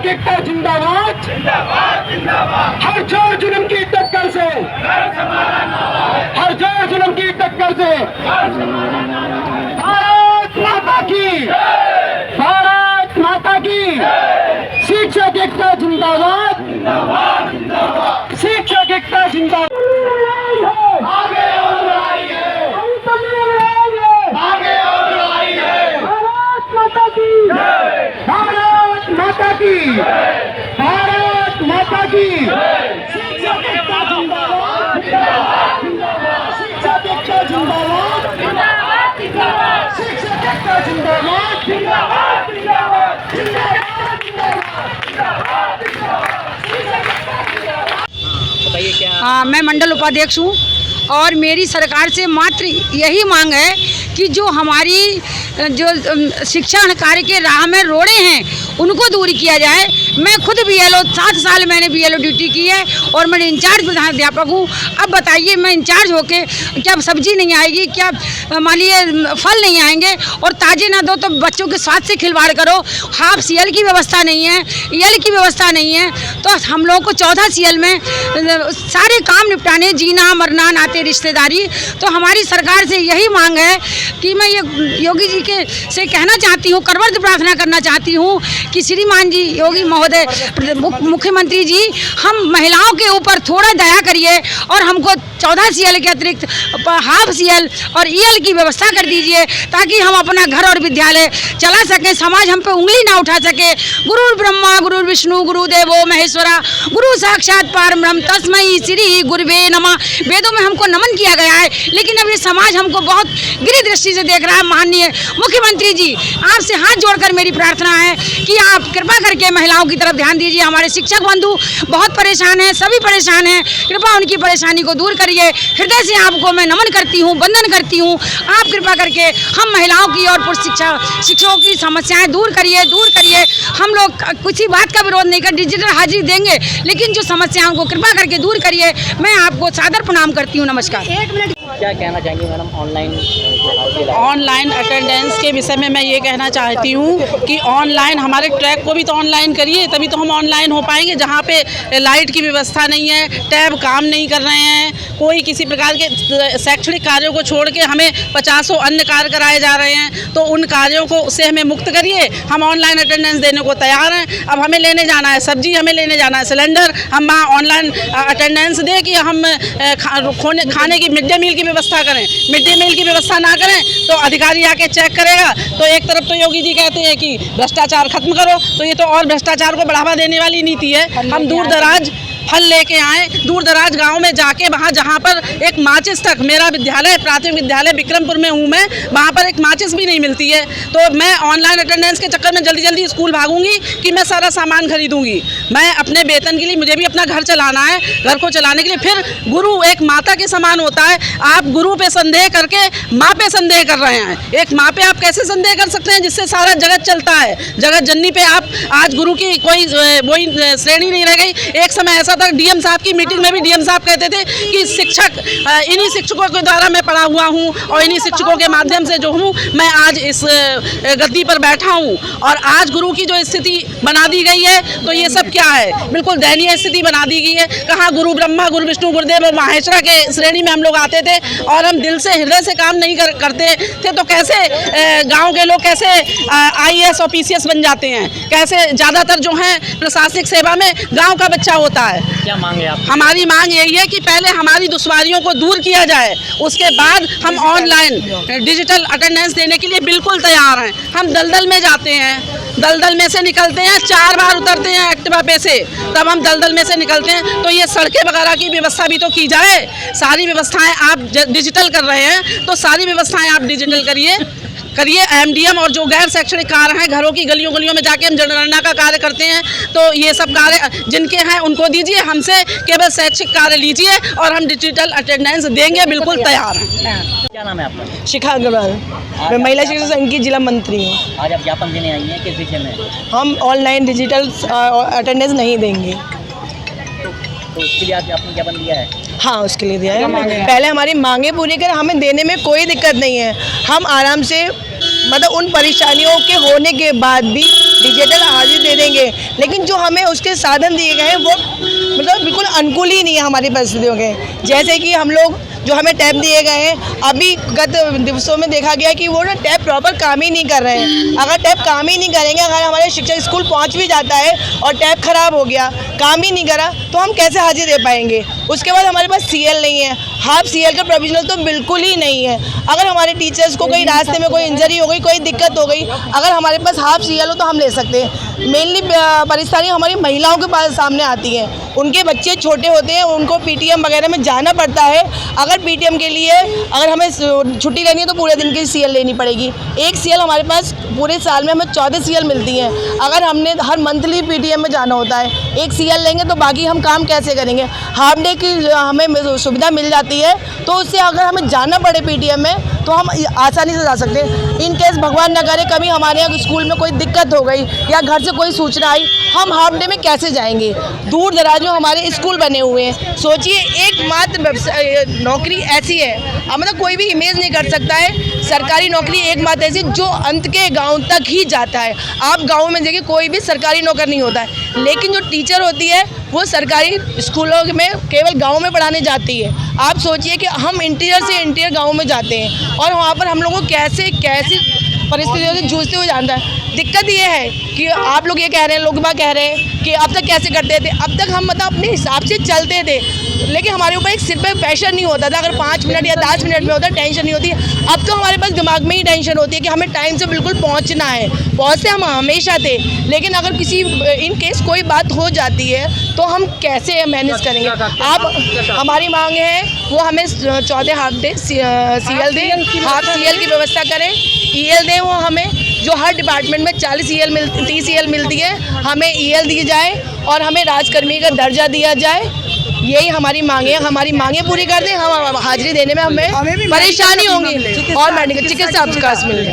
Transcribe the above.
शिक्षक एकता जिंदाबाद जिंदाबाद जिंदाबाद। हर जोर जुल्म की टक्कर से, हर जोर जुल्म की टक्कर से भारत माता की, भारत माता की। शिक्षक एकता जिंदाबाद जिंदाबाद जिंदाबाद। शिक्षक एकता जिंदाबाद। आगे और आइए, आगे और आइए। भारत माता की, भारत माता की, भारत माता की। शिक्षक एकता जिंदाबाद जिंदाबाद जिंदाबाद। शिक्षक एकता जिंदाबाद जिंदाबाद जिंदाबाद। शिक्षक एकता जिंदाबाद जिंदाबाद जिंदाबाद जिंदाबाद जिंदाबाद जिंदाबाद। बताइए क्या? हाँ, मैं मंडल उपाध्यक्ष हूँ और मेरी सरकार से मात्र यही मांग है कि जो हमारी जो शिक्षण कार्य के राह में रोड़े हैं उनको दूर किया जाए। मैं खुद BLO 7 साल मैंने BLO ड्यूटी की है और मैं इंचार्ज प्रधान अध्यापक हूँ। अब बताइए, मैं इंचार्ज होके क्या सब्जी नहीं आएगी, क्या मान लीजिए फल नहीं आएंगे और ताजे ना दो तो बच्चों के स्वास्थ्य से खिलवाड़ करो। हाफ CL की व्यवस्था नहीं है, EL की व्यवस्था नहीं है, तो हम लोगों को 14 CL में सारे काम निपटाने, जीना मरना नाते रिश्तेदारी। तो हमारी सरकार से यही मांग है कि मैं ये योगी जी के से कहना चाहती हूँ, करवर्ध प्रार्थना करना चाहती हूँ कि श्रीमान जी योगी महोदय मुख्यमंत्री जी, हम महिलाओं के ऊपर थोड़ा दया करिए और हमको 14 CL के अतिरिक्त हाफ CL और EL की व्यवस्था कर दीजिए ताकि हम अपना घर और विद्यालय चला सकें, समाज हम पे उंगली ना उठा सके। गुरु ब्रह्मा गुरु विष्णु गुरु देवो महेश्वरा, गुरु साक्षात परब्रह्म तस्मै श्री गुरुवे नमः। वेदों में हमको नमन किया गया है, लेकिन अब ये समाज हमको बहुत गिरी दृष्टि से देख रहा है। माननीय मुख्यमंत्री जी, आपसे हाथ जोड़कर मेरी प्रार्थना है कि आप कृपा करके महिलाओं की तरफ ध्यान दीजिए। हमारे शिक्षक बंधु बहुत परेशान हैं, सभी परेशान हैं, कृपा उनकी परेशानी को दूर करिए। हृदय से आपको मैं नमन करती हूँ, वंदन करती हूँ। आप कृपा करके हम महिलाओं की और पुरुष शिक्षकों की समस्याएं दूर करिए, दूर करिए। हम लोग किसी बात का विरोध नहीं कर, डिजिटल हाजिरी देंगे, लेकिन जो समस्याओं को कृपा करके दूर करिए। मैं आपको सादर प्रणाम करती हूँ। नमस्कार। क्या कहना चाहेंगे मैडम ऑनलाइन अटेंडेंस के विषय में? मैं ये कहना चाहती हूँ कि ऑनलाइन हमारे ट्रैक को भी तो ऑनलाइन करिए, तभी तो हम ऑनलाइन हो पाएंगे। जहाँ पे लाइट की व्यवस्था नहीं है, टैब काम नहीं कर रहे हैं, कोई किसी प्रकार के शैक्षणिक कार्यों को छोड़ के हमें 50 अन्य कार्य कराए जा रहे हैं, तो उन कार्यों को से हमें मुक्त करिए। हम ऑनलाइन अटेंडेंस देने को तैयार हैं। अब हमें लेने जाना है सब्जी, हमें लेने जाना है सिलेंडर, हम वहाँ ऑनलाइन अटेंडेंस दे कि हम खाने की मिड डे मील की व्यवस्था करें। मिड डे मील की व्यवस्था ना करें तो अधिकारी आके चेक करेगा। तो एक तरफ तो योगी जी कहते हैं कि भ्रष्टाचार खत्म करो, तो ये तो और भ्रष्टाचार को बढ़ावा देने वाली नीति है। हम दूर दराज फल लेके आए, दूर दराज गाँव में जाके वहाँ जहाँ पर एक माचिस तक, मेरा विद्यालय प्राथमिक विद्यालय विक्रमपुर में हूँ मैं, वहाँ पर एक माचिस भी नहीं मिलती है। तो मैं ऑनलाइन अटेंडेंस के चक्कर में जल्दी जल्दी स्कूल भागूंगी कि मैं सारा सामान खरीदूंगी। मैं अपने वेतन के लिए, मुझे भी अपना घर चलाना है, घर को चलाने के लिए। फिर गुरु एक माता के समान होता है। आप गुरु पे संदेह करके माँ पे संदेह कर रहे हैं। एक माँ पे आप कैसे संदेह कर सकते हैं जिससे सारा जगत चलता है? जगत जननी पे आप आज गुरु की कोई वही श्रेणी नहीं रह गई। एक समय ऐसा तक DM साहब की मीटिंग में भी DM साहब कहते थे कि शिक्षक, इन्हीं शिक्षकों के द्वारा मैं पढ़ा हुआ हूँ और इन्हीं शिक्षकों के माध्यम से जो हूँ मैं आज इस गद्दी पर बैठा हूँ। और आज गुरु की जो स्थिति बना दी गई है, तो ये सब क्या है? बिल्कुल दयनीय स्थिति बना दी गई है। कहाँ गुरु ब्रह्मा गुरु विष्णु गुरुदेव और माहेश्वरा के श्रेणी में हम लोग आते थे और हम दिल से हृदय से काम नहीं करते थे, तो कैसे गाँव के लोग कैसे IAS और PCS बन जाते हैं? कैसे ज़्यादातर जो है प्रशासनिक सेवा में गाँव का बच्चा होता है। क्या मांग है आप? हमारी मांग यही है कि पहले हमारी दुश्वारियों को दूर किया जाए, उसके बाद हम ऑनलाइन डिजिटल अटेंडेंस देने के लिए बिल्कुल तैयार हैं। हम दलदल में जाते हैं, दलदल में से निकलते हैं, 4 बार उतरते हैं एक्टिवा पे से, तब हम दलदल में से निकलते हैं। तो ये सड़कें वगैरह की व्यवस्था भी तो की जाए। सारी व्यवस्थाएं आप डिजिटल कर रहे हैं, तो सारी व्यवस्थाएं आप डिजिटल करिए। MDM और जो गैर शैक्षणिक कार्य हैं, घरों की गलियों गलियों में जाके हम जनगणना का कार्य करते हैं, तो ये सब कार्य जिनके हैं उनको दीजिए, हमसे केवल शैक्षिक कार्य लीजिए और हम डिजिटल अटेंडेंस देंगे, बिल्कुल तैयार हैं। क्या नाम है आपका? शिखा अग्रवाल, मैं महिला शिक्षा संघ की जिला मंत्री हूँ। आज आप ज्ञापन देने आई हैं, किस विषय में? हम ऑनलाइन डिजिटल अटेंडेंस नहीं देंगे। तो उसके लिए आज आपने ज्ञापन दिया है? हाँ, उसके लिए दिया है। पहले हमारी मांगे पूरी कर, हमें देने में कोई दिक्कत नहीं है। हम आराम से, मतलब उन परेशानियों के होने के बाद भी डिजिटल हाजिरी दे देंगे, लेकिन जो हमें उसके साधन दिए गए हैं वो मतलब बिल्कुल अनुकूल ही नहीं है हमारी परिस्थितियों के। जैसे कि हम लोग जो हमें टैब दिए गए हैं, अभी गत दिवसों में देखा गया कि वो ना टैब प्रॉपर काम ही नहीं कर रहे हैं। अगर टैब काम ही नहीं करेंगे, अगर हमारे शिक्षक स्कूल पहुंच भी जाता है और टैब खराब हो गया, काम ही नहीं करा, तो हम कैसे हाजिरी दे पाएंगे। उसके बाद हमारे पास CL नहीं है, हाफ CL का प्रोविजनल तो बिल्कुल ही नहीं है। अगर हमारे टीचर्स को कहीं रास्ते में कोई इंजरी हो गई, कोई दिक्कत हो गई, अगर हमारे पास हाफ CL हो तो हम ले सकते हैं। मेनली परेशानी हमारी महिलाओं के पास सामने आती है, उनके बच्चे छोटे होते हैं, उनको PTM वगैरह में जाना पड़ता है। अगर PTM के लिए अगर हमें छुट्टी लेनी है तो पूरे दिन की CL लेनी पड़ेगी। एक CL हमारे पास पूरे साल में हमें 14 CL मिलती हैं। अगर हमने हर मंथली PTM में जाना होता है, एक CL लेंगे तो बाकी हम काम कैसे करेंगे। हाफ डे की हमें सुविधा मिल जाती है, तो उससे अगर हमें जाना पड़े PTM में तो हम आसानी से जा सकते हैं। इन केस भगवान न करे कभी हमारे यहाँ स्कूल में कोई दिक्कत हो गई या घर से कोई सूचना आई, हम हाफ डे में कैसे जाएंगे। दूर दराज में हमारे स्कूल बने हुए हैं। सोचिए एकमात्र नौकरी ऐसी है, मतलब कोई भी इमेज नहीं कर सकता है। सरकारी नौकरी एकमात्र ऐसी जो अंत के गांव तक ही जाता है। आप गांव में देखिए कोई भी सरकारी नौकर नहीं होता है, लेकिन जो टीचर होती है वो सरकारी स्कूलों में केवल गांव में पढ़ाने जाती है। आप सोचिए कि हम इंटीरियर से इंटीरियर गाँव में जाते हैं और वहाँ पर हम लोगों को कैसे परिस्थितियों से जूझते हुए जानता है। दिक्कत ये है कि आप लोग ये कह रहे हैं, लोग कह रहे हैं कि अब तक कैसे करते थे। अब तक हम मतलब अपने हिसाब से चलते थे, लेकिन हमारे ऊपर एक सिर पे प्रेशर नहीं होता था। अगर 5 मिनट या 10 मिनट में होता टेंशन नहीं होती। अब तो हमारे पास दिमाग में ही टेंशन होती है कि हमें टाइम से बिल्कुल पहुंचना है। पहुंचते हम हमेशा थे, लेकिन अगर किसी इन केस कोई बात हो जाती है तो हम कैसे मैनेज करेंगे। आप हमारी मांग है वो हमें 14 हाफ डे CL दें, हाफ CL की व्यवस्था करें, EL दें वो हमें, जो हर डिपार्टमेंट में 30 EL मिलती है, हमें EL दी जाए और हमें राजकर्मी का दर्जा दिया जाए। यही हमारी मांगे हैं। हमारी मांगे पूरी कर दें, हम हाजिरी देने में हमें परेशानी होंगी और मेडिकल चिकित्सा अवकाश मिले।